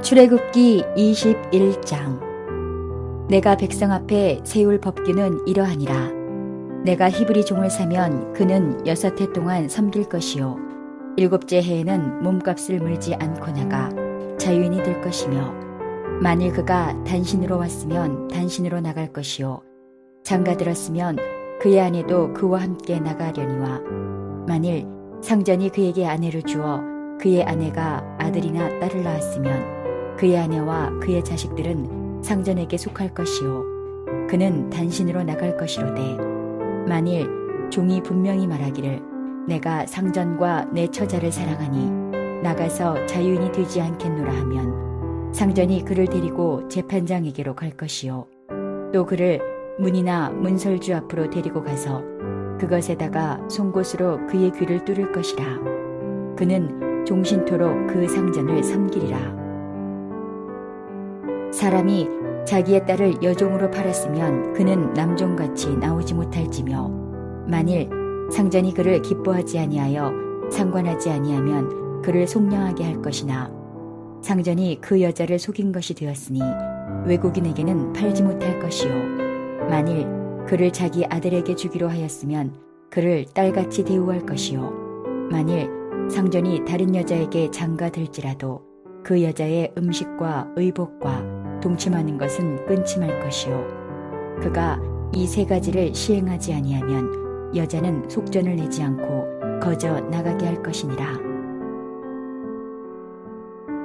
출애굽기 21장. 내가 백성 앞에 세울 법규는 이러하니라. 내가 히브리 종을 사면 그는 6해 동안 섬길 것이요 7째 해에는 몸값을 물지 않고 나가 자유인이 될 것이며, 만일 그가 단신으로 왔으면 단신으로 나갈 것이요 장가들었으면 그의 아내도 그와 함께 나가려니와, 만일 상전이 그에게 아내를 주어 그의 아내가 아들이나 딸을 낳았으면 그의 아내와 그의 자식들은 상전에게 속할 것이요 그는 단신으로 나갈 것이로되, 만일 종이 분명히 말하기를 내가 상전과 내 처자를 사랑하니 나가서 자유인이 되지 않겠노라 하면, 상전이 그를 데리고 재판장에게로 갈 것이요 또 그를 문이나 문설주 앞으로 데리고 가서 그것에다가 송곳으로 그의 귀를 뚫을 것이라. 그는 종신토록 그 상전을 섬기리라. 사람이 자기의 딸을 여종으로 팔았으면 그는 남종같이 나오지 못할지며, 만일 상전이 그를 기뻐하지 아니하여 상관하지 아니하면 그를 속량하게 할 것이나, 상전이 그 여자를 속인 것이 되었으니 외국인에게는 팔지 못할 것이요, 만일 그를 자기 아들에게 주기로 하였으면 그를 딸같이 대우할 것이요, 만일 상전이 다른 여자에게 장가들지라도 그 여자의 음식과 의복과 동침하는 것은 끊지 말 것이요, 그가 이 3가지를 시행하지 아니하면 여자는 속전을 내지 않고 거저 나가게 할 것이니라.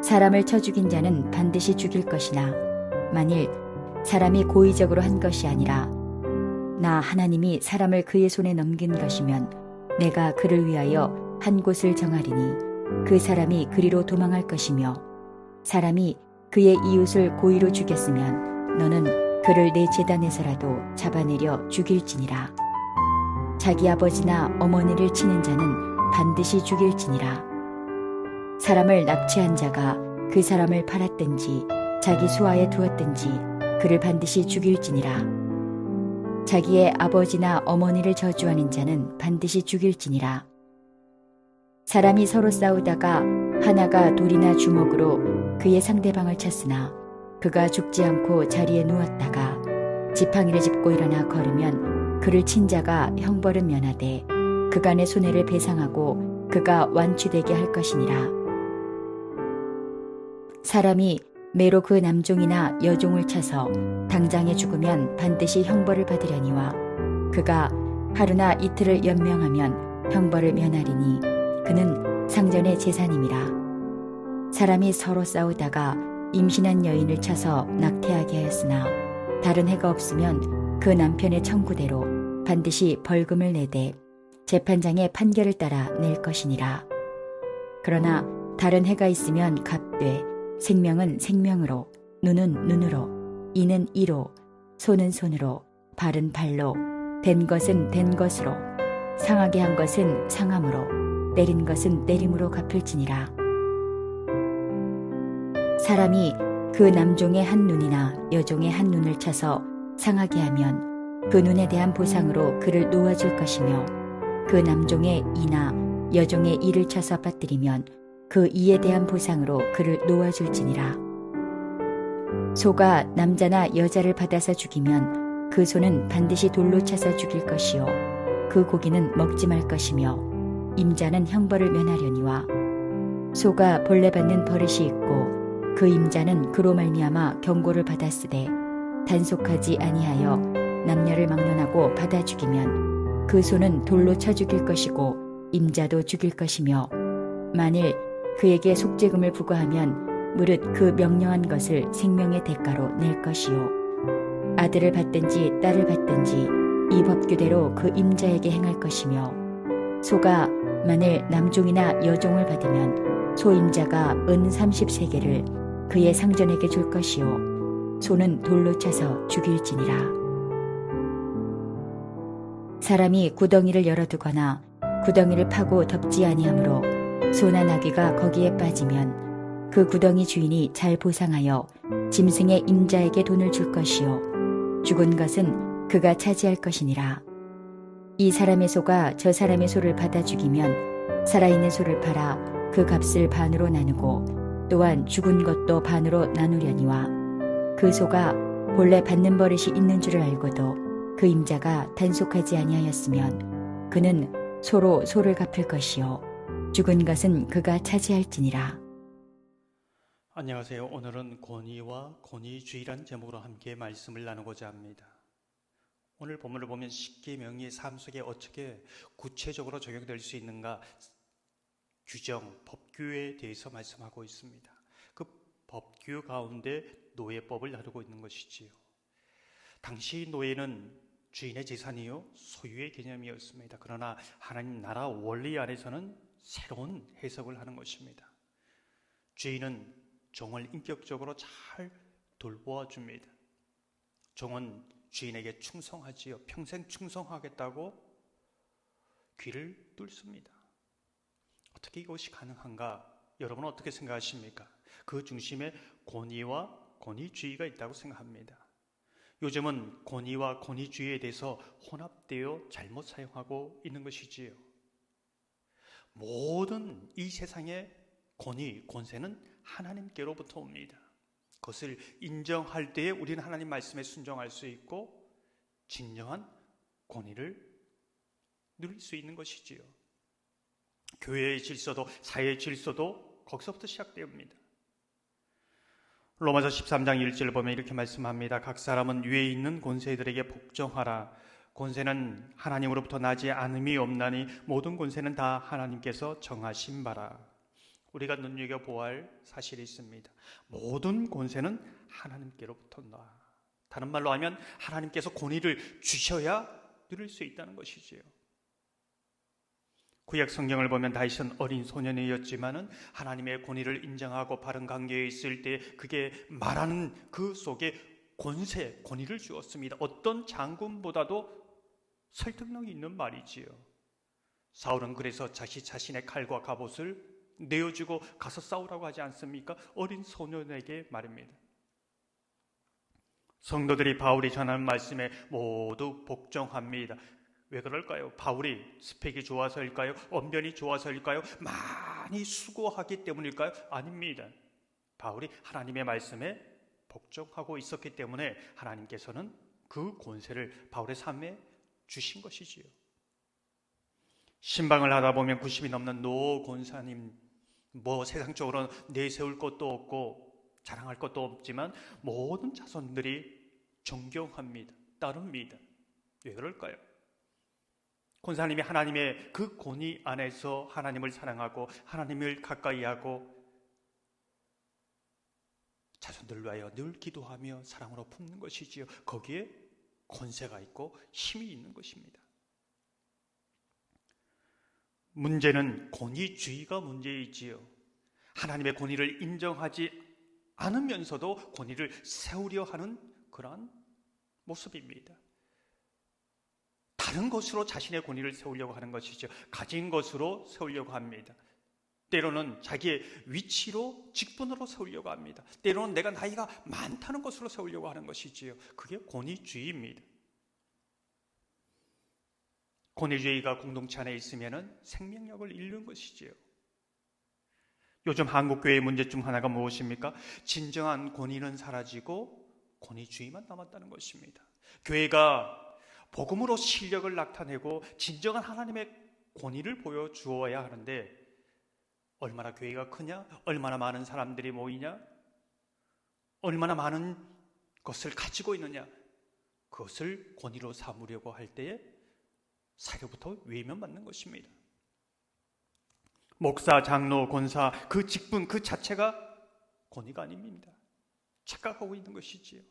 사람을 쳐 죽인 자는 반드시 죽일 것이나, 만일 사람이 고의적으로 한 것이 아니라 나 하나님이 사람을 그의 손에 넘긴 것이면 내가 그를 위하여 한 곳을 정하리니 그 사람이 그리로 도망할 것이며, 사람이 그의 이웃을 고의로 죽였으면 너는 그를 내 제단에서라도 잡아내려 죽일지니라. 자기 아버지나 어머니를 치는 자는 반드시 죽일지니라. 사람을 납치한 자가 그 사람을 팔았든지 자기 수하에 두었든지 그를 반드시 죽일지니라. 자기의 아버지나 어머니를 저주하는 자는 반드시 죽일지니라. 사람이 서로 싸우다가 하나가 돌이나 주먹으로 그의 상대방을 쳤으나 그가 죽지 않고 자리에 누웠다가 지팡이를 짚고 일어나 걸으면 그를 친 자가 형벌은 면하되 그간의 손해를 배상하고 그가 완치되게 할 것이니라. 사람이 매로 그 남종이나 여종을 쳐서 당장에 죽으면 반드시 형벌을 받으려니와, 그가 하루나 이틀을 연명하면 형벌을 면하리니 그는 상전의 재산임이라. 사람이 서로 싸우다가 임신한 여인을 쳐서 낙태하게 하였으나 다른 해가 없으면 그 남편의 청구대로 반드시 벌금을 내되 재판장의 판결을 따라 낼 것이니라. 그러나 다른 해가 있으면 갚되 생명은 생명으로, 눈은 눈으로, 이는 이로, 손은 손으로, 발은 발로, 된 것은 된 것으로, 상하게 한 것은 상함으로, 때린 것은 때림으로 갚을지니라. 사람이 그 남종의 한 눈이나 여종의 한 눈을 쳐서 상하게 하면 그 눈에 대한 보상으로 그를 놓아줄 것이며, 그 남종의 이나 여종의 이를 쳐서 빠뜨리면 그 이에 대한 보상으로 그를 놓아줄지니라. 소가 남자나 여자를 받아서 죽이면 그 소는 반드시 돌로 차서 죽일 것이요 그 고기는 먹지 말 것이며, 임자는 형벌을 면하려니와, 소가 벌레 받는 버릇이 있고 그 임자는 그로 말미암아 경고를 받았으되 단속하지 아니하여 남녀를 막론하고 받아 죽이면 그 소는 돌로 쳐 죽일 것이고 임자도 죽일 것이며, 만일 그에게 속죄금을 부과하면 무릇 그 명령한 것을 생명의 대가로 낼 것이요, 아들을 받든지 딸을 받든지 이 법규대로 그 임자에게 행할 것이며, 소가 만일 남종이나 여종을 받으면 소임자가 은 30세겔을 그의 상전에게 줄 것이요 소는 돌로 차서 죽일지니라. 사람이 구덩이를 열어두거나 구덩이를 파고 덮지 아니하므로 소나 나귀가 거기에 빠지면 그 구덩이 주인이 잘 보상하여 짐승의 임자에게 돈을 줄 것이요 죽은 것은 그가 차지할 것이니라. 이 사람의 소가 저 사람의 소를 받아 죽이면 살아있는 소를 팔아 그 값을 반으로 나누고 또한 죽은 것도 반으로 나누려니와 그 소가 본래 받는 버릇이 있는 줄을 알고도 그 임자가 단속하지 아니하였으면 그는 소로 소를 갚을 것이요 죽은 것은 그가 차지할지니라. 안녕하세요. 오늘은 권위와 권위주의란 제목으로 함께 말씀을 나누고자 합니다. 오늘 본문을 보면 십계명이 삶 속에 어떻게 구체적으로 적용될 수 있는가 규정, 법규에 대해서 말씀하고 있습니다. 그 법규 가운데 노예법을 다루고 있는 것이지요. 당시 노예는 주인의 재산이요 소유의 개념이었습니다. 그러나 하나님 나라 원리 안에서는 새로운 해석을 하는 것입니다. 주인은 종을 인격적으로 잘 돌보아 줍니다. 종은 주인에게 충성하지요. 평생 충성하겠다고 귀를 뚫습니다. 어떻게 이것이 가능한가? 여러분은 어떻게 생각하십니까? 그 중심에 권위와 권위주의가 있다고 생각합니다. 요즘은 권위와 권위주의에 대해서 혼합되어 잘못 사용하고 있는 것이지요. 모든 이 세상의 권위, 권세는 하나님께로부터 옵니다. 그것을 인정할 때에 우리는 하나님 말씀에 순종할 수 있고 진정한 권위를 누릴 수 있는 것이지요. 교회의 질서도 사회의 질서도 거기서부터 시작됩니다. 로마서 13장 1절을 보면 이렇게 말씀합니다. 각 사람은 위에 있는 권세들에게 복종하라. 권세는 하나님으로부터 나지 않음이 없나니 모든 권세는 다 하나님께서 정하신 바라. 우리가 눈여겨보아야 할 사실이 있습니다. 모든 권세는 하나님께로부터 나. 다른 말로 하면 하나님께서 권위를 주셔야 누릴 수 있다는 것이지요. 구약 성경을 보면 다윗은 어린 소년이었지만은 하나님의 권위를 인정하고 바른 관계에 있을 때 그게 말하는 그 속에 권세, 권위를 주었습니다. 어떤 장군보다도 설득력이 있는 말이지요. 사울은 그래서 자신의 칼과 갑옷을 내어주고 가서 싸우라고 하지 않습니까? 어린 소년에게 말입니다. 성도들이 바울이 전하는 말씀에 모두 복종합니다. 왜 그럴까요? 바울이 스펙이 좋아서일까요? 언변이 좋아서일까요? 많이 수고하기 때문일까요? 아닙니다. 바울이 하나님의 말씀에 복종하고 있었기 때문에 하나님께서는 그 권세를 바울의 삶에 주신 것이지요. 신방을 하다 보면 90이 넘는 노 권사님, 세상적으로 내세울 것도 없고 자랑할 것도 없지만 모든 자손들이 존경합니다. 따릅니다. 왜 그럴까요? 권사님이 하나님의 그 권위 안에서 하나님을 사랑하고 하나님을 가까이하고 자손들을 위하여 늘 기도하며 사랑으로 품는 것이지요. 거기에 권세가 있고 힘이 있는 것입니다. 문제는 권위주의가 문제이지요. 하나님의 권위를 인정하지 않으면서도 권위를 세우려 하는 그러한 모습입니다. 다른 것으로 자신의 권위를 세우려고 하는 것이죠. 가진 것으로 세우려고 합니다. 때로는 자기의 위치로, 직분으로 세우려고 합니다. 때로는 내가 나이가 많다는 것으로 세우려고 하는 것이지요. 그게 권위주의입니다. 권위주의가 공동체 안에 있으면 생명력을 잃는 것이지요. 요즘 한국교회의 문제 중 하나가 무엇입니까? 진정한 권위는 사라지고 권위주의만 남았다는 것입니다. 교회가 복음으로 실력을 나타내고 진정한 하나님의 권위를 보여주어야 하는데 얼마나 교회가 크냐? 얼마나 많은 사람들이 모이냐? 얼마나 많은 것을 가지고 있느냐? 그것을 권위로 삼으려고 할 때에 사교부터 외면받는 것입니다. 목사, 장로, 권사 그 직분 그 자체가 권위가 아닙니다. 착각하고 있는 것이지요.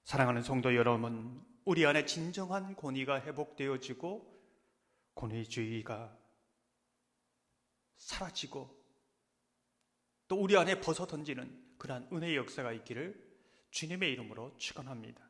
사랑하는 성도 여러분, 우리 안에 진정한 권위가 회복되어지고 권위주의가 사라지고 또 우리 안에 벗어던지는 그러한 은혜의 역사가 있기를 주님의 이름으로 축원합니다.